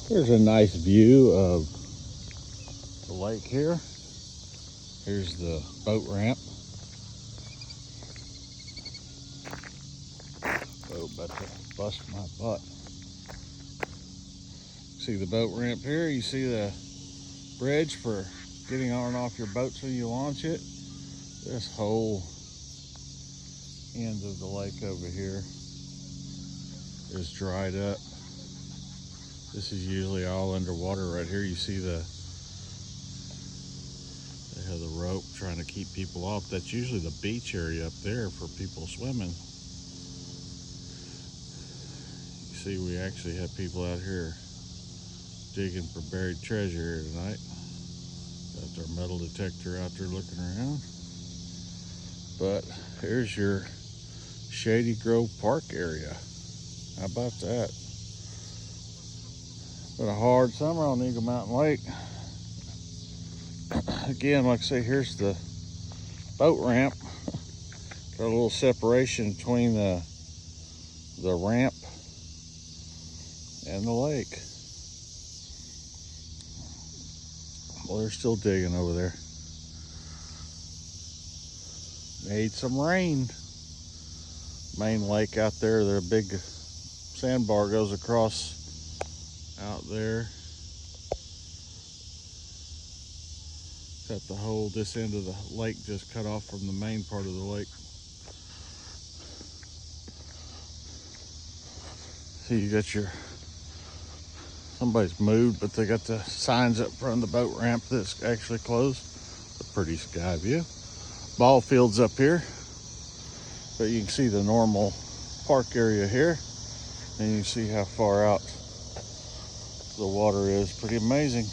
Here's a nice view of the lake here. Here's the boat ramp. Oh, about to bust my butt. See the boat ramp here? You see the bridge for getting on and off your boats when you launch it? This whole end of the lake over here is dried up. This is usually all underwater right here. You see they have the rope trying to keep people off. That's usually the beach area up there for people swimming. You see, we actually have people out here digging for buried treasure here tonight. Got our metal detector out there looking around. But here's your Shady Grove Park area. How about that? Been a hard summer on Eagle Mountain Lake. Again, like I say, here's the boat ramp. Got a little separation between the ramp and the lake. Well, they're still digging over there. Need some rain. Main lake out there, the big sandbar goes across out there. Got the whole, this end of the lake just cut off from the main part of the lake. See, you got your, somebody's moved, but they got the signs up front of the boat ramp that's actually closed. It's a pretty sky view. Ball fields up here, but you can see the normal park area here, and you can see how far out the water is. Pretty amazing.